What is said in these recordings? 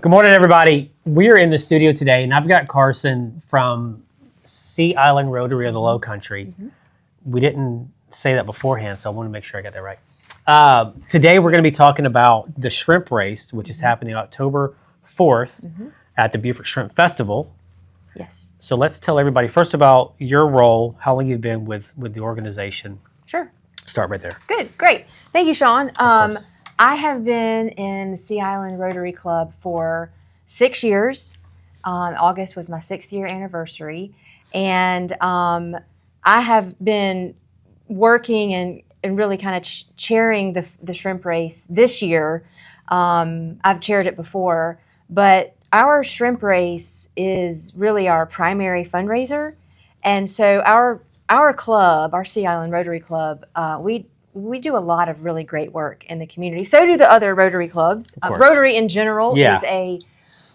Good morning, everybody. We are in the studio today, and I've got Carson from Sea Island Rotary of the Low Country. We didn't say that beforehand, so I want to make sure I got that right. Today, we're going to be talking about the shrimp race, which is happening October 4th at the Beaufort Shrimp Festival. Yes. So let's tell everybody first about your role, how long you've been with the organization. Sure. Start right there. Good. Great. Thank you, Shawn. I have been in the Sea Island Rotary Club for 6 years. August was my 6th year anniversary. And I have been working and really kind of chairing the shrimp race this year. I've chaired it before, but our shrimp race is really our primary fundraiser. And so our club, our Sea Island Rotary Club, we do a lot of really great work in the community. So do the other Rotary clubs. Rotary in general is a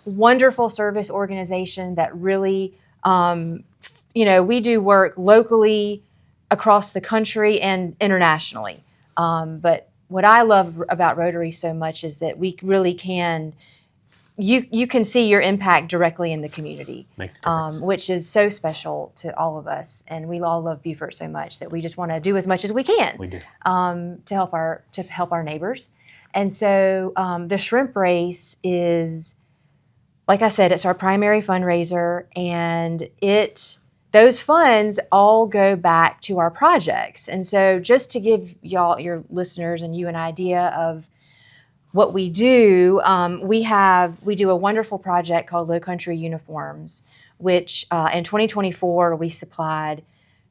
wonderful service organization that really, we do work locally, across the country, and internationally. But what I love about Rotary so much is that we really can, you can see your impact directly in the community, Makes a difference. which is so special to all of us. And we all love Beaufort so much that we just want to do as much as we can. We do. To help our neighbors. And so the shrimp race is, like I said, it's our primary fundraiser, and those funds all go back to our projects. And so just to give y'all, your listeners, and you an idea of what we do, we do a wonderful project called Low Country Uniforms, which in 2024 we supplied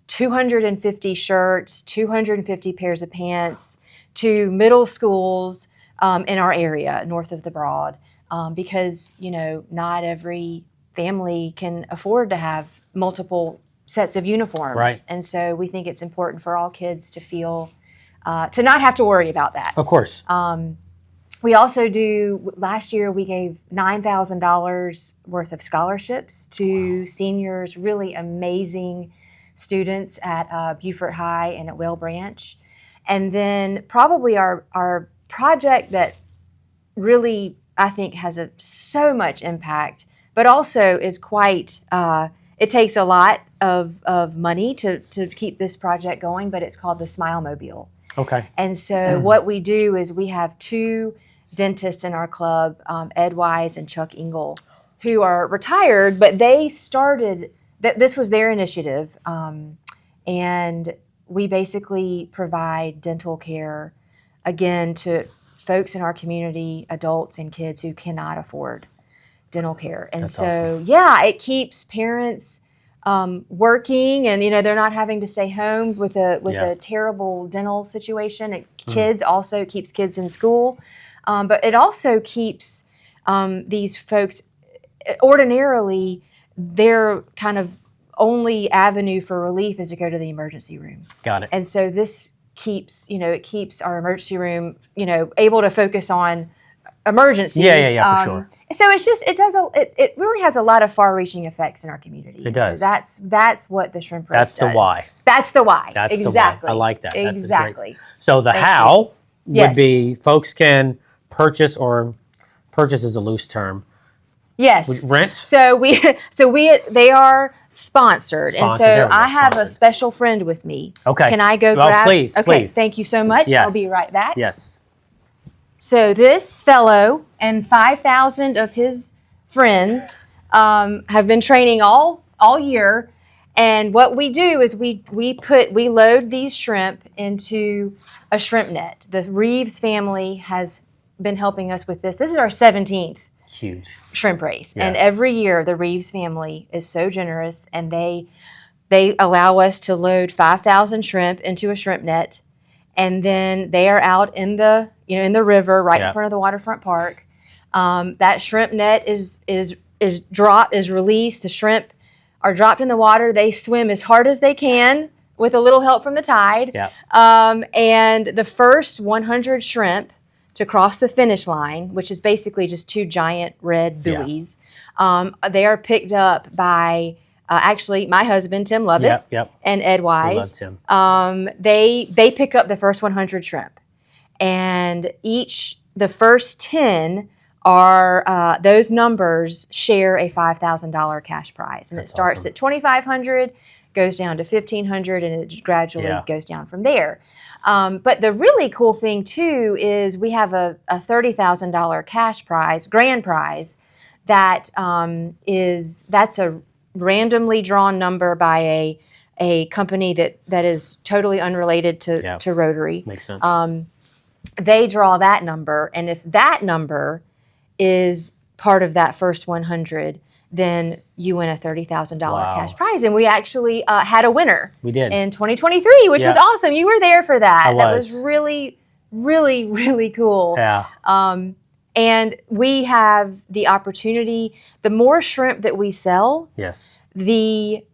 250 shirts, 250 pairs of pants to middle schools in our area north of the Broad, because not every family can afford to have multiple sets of uniforms, Right. And so we think it's important for all kids to feel to not have to worry about that. Of course. We also last year we gave $9,000 worth of scholarships to seniors, really amazing students at Beaufort High and at Whale Branch. And then probably our project that really, I think, has so much impact, but also is quite, it takes a lot of money to keep this project going, but it's called the Smile Mobile. Okay. And so what we do is we have two dentists in our club, Ed Wise and Chuck Engel, who are retired, but they started, this was their initiative, and we basically provide dental care, again, to folks in our community, adults and kids who cannot afford dental care. And That's so, awesome. it keeps parents working, and they're not having to stay home with a terrible dental situation. It keeps kids in school, but it also keeps these folks, ordinarily their kind of only avenue for relief is to go to the emergency room. Got it. And so this keeps our emergency room able to focus on emergencies. Yeah, for sure. So it really has a lot of far-reaching effects in our community. It does. So that's what the shrimp race That's does. the why. That's the why. That's exactly. the why. I like that. That's Exactly. great. So the Thank how you. would Yes. be folks can purchase, or purchase is a loose term. Yes. Rent. So they are sponsored, and Sponsored. There so we go, I have a sponsored. special friend with me. Okay. Can I go Well, grab? please, Okay. please. Thank you so much. Yes. I'll be right back. Yes. So this fellow and 5,000 of his friends have been training all year, and what we do is we load these shrimp into a shrimp net. The Reeves family has been helping us with this. This is our 17th Huge. shrimp race, Yeah. and every year the Reeves family is so generous, and they allow us to load 5,000 shrimp into a shrimp net, and then they are out in the river right in front of the waterfront park. That shrimp net is released. The shrimp are dropped in the water. They swim as hard as they can with a little help from the tide. Yeah. And the first 100 shrimp to cross the finish line, which is basically just two giant red buoys, they are picked up by actually my husband, Tim Lovett, and Ed Wise. We love Tim. They pick up the first 100 shrimp. And the first 10 are those numbers share a $5,000 cash prize, and it starts awesome. at $2,500, goes down to $1,500, and it gradually goes down from there. But the really cool thing too is we have a $30,000 cash prize, grand prize, that's a randomly drawn number by a company that is totally unrelated to Rotary. Makes sense. They draw that number, and if that number is part of that first 100, then you win a $30,000 cash prize. And we actually had a winner. We did. In 2023, which was awesome. You were there for that. I was. That was really, really, really cool. Yeah. And we have the opportunity, the more shrimp that we sell, the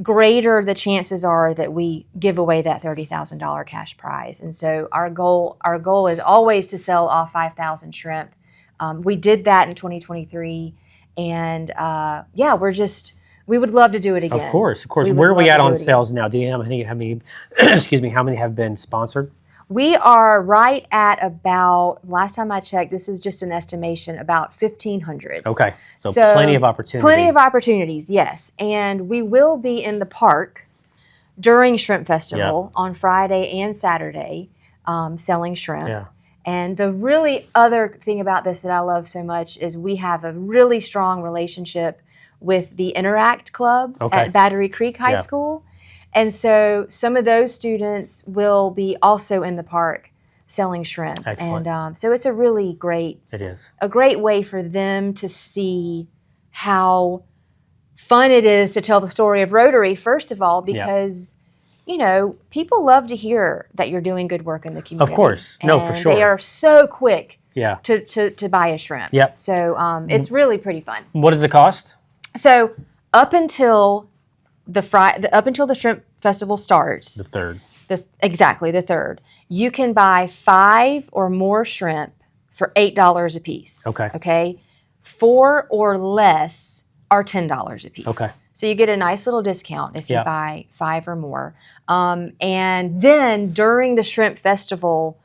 greater the chances are that we give away that $30,000 cash prize. And so our goal is always to sell all 5,000 shrimp. We did that in 2023, and we would love to do it again. Of course. Where are we at on sales now? Do you know how many excuse me, how many have been sponsored? We are right at about, last time I checked, this is just an estimation, about 1,500. Okay, so plenty of opportunity. Plenty of opportunities, yes. And we will be in the park during Shrimp Festival on Friday and Saturday selling shrimp. Yeah. And the really other thing about this that I love so much is we have a really strong relationship with the Interact Club at Battery Creek High School. And so some of those students will be also in the park selling shrimp. Excellent. And so it's a really great, a great way for them to see how fun it is to tell the story of Rotary, first of all, because, you know, people love to hear that you're doing good work in the community. Of course. No, for sure. They are so quick Yeah. to buy a shrimp. Yep. So it's really pretty fun. What does it cost? So up until the Shrimp Festival starts, The 3rd. Exactly, the 3rd, you can buy 5 or more shrimp for $8 a piece. Okay. Okay. 4 or less are $10 a piece. Okay. So you get a nice little discount if you buy 5 or more. And then during the Shrimp Festival,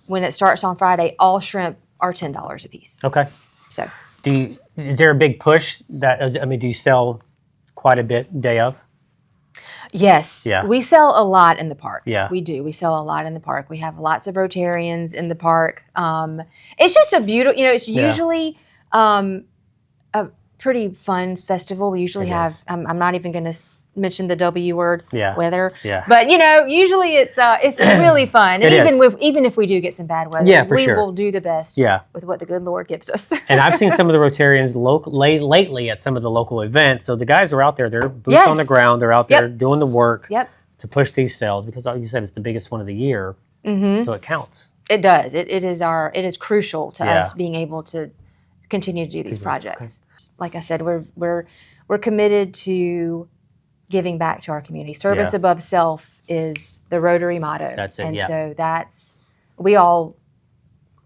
when it starts on Friday, all shrimp are $10 a piece. Okay. So. Is there a big push do you sell quite a bit day of? Yes. Yeah. We sell a lot in the park. Yeah. We do. We sell a lot in the park. We have lots of Rotarians in the park. It's just a beautiful, it's usually a pretty fun festival. We usually have, I'm not even going to mention the W word, weather. Yeah. But, usually it's really fun. And even if we do get some bad weather, we will do the best with what the good Lord gives us. And I've seen some of the Rotarians lately at some of the local events. So the guys are out there, they're boots on the ground, they're out there doing the work to push these sales, because like you said, it's the biggest one of the year. Mm-hmm. So it counts. It does. It is crucial to us being able to continue to do these projects. Okay. Like I said, we're committed to giving back to our community. Service above self is the Rotary motto. That's it. And so we all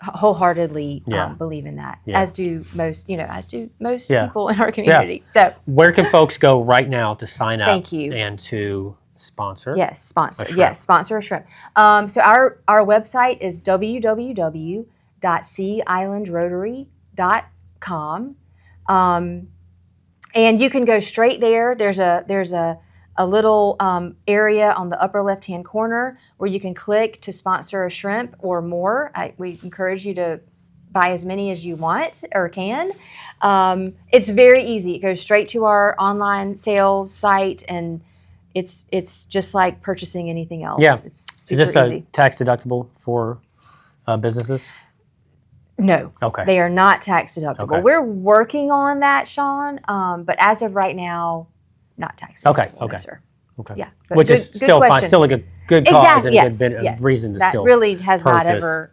wholeheartedly believe in that, as do most people in our community. So where can folks go right now to sign up? Thank you. And to sponsor? Sponsor a shrimp. So our website is www.seaislandrotary.com. And you can go straight there. There's a little area on the upper left-hand corner where you can click to sponsor a shrimp or more. We encourage you to buy as many as you want or can. It's very easy. It goes straight to our online sales site, and it's just like purchasing anything else. Yeah. It's super easy. Is this tax deductible for businesses? No. Okay. They are not tax deductible. Okay. We're working on that, Shawn, but as of right now, not tax deductible. Okay. No, sir. Okay. Yeah. Which is still fine, still a good cause and a good reason to still that really has purchase. not ever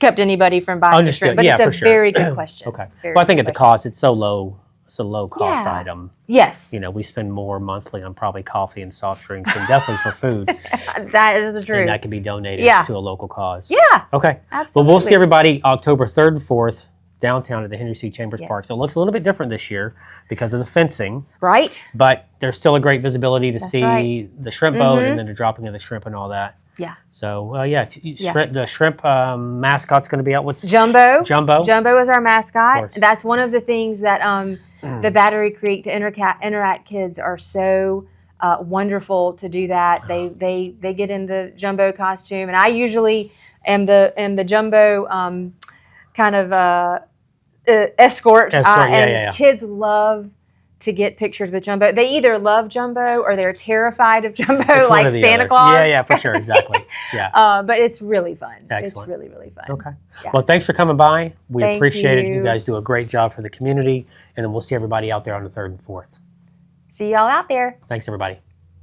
kept anybody from buying the shrimp, but it's a very good question. Okay. Well, I think at the cost, it's so low. It's a low cost item. Yes. We spend more monthly on probably coffee and soft drinks and definitely for food. That is the truth. And that can be donated to a local cause. Yeah. Okay. Absolutely. Well, we'll see everybody October 3rd and 4th downtown at the Henry C. Chambers Park. So it looks a little bit different this year because of the fencing. Right. But there's still a great visibility to see the shrimp boat and then the dropping of the shrimp and all that. Yeah. So yeah, if you, Yeah. the shrimp mascot's going to be out. What's Jumbo. Jumbo. Jumbo is our Of mascot. course. That's one of the things that the Battery Creek, the Interact kids are so wonderful to do that. They get in the Jumbo costume, and I usually am the Jumbo kind of escort. Yeah. Kids love to get pictures with Jumbo. They either love Jumbo or they're terrified of Jumbo, It's one like or the Santa other. Claus. Yeah, for sure, exactly. Yeah. But it's really fun. Excellent. It's really, really fun. Okay. Yeah. Well, thanks for coming by. We Thank appreciate it. You you. guys do a great job for the community, and then we'll see everybody out there on the 3rd and 4th. See y'all out there. Thanks, everybody.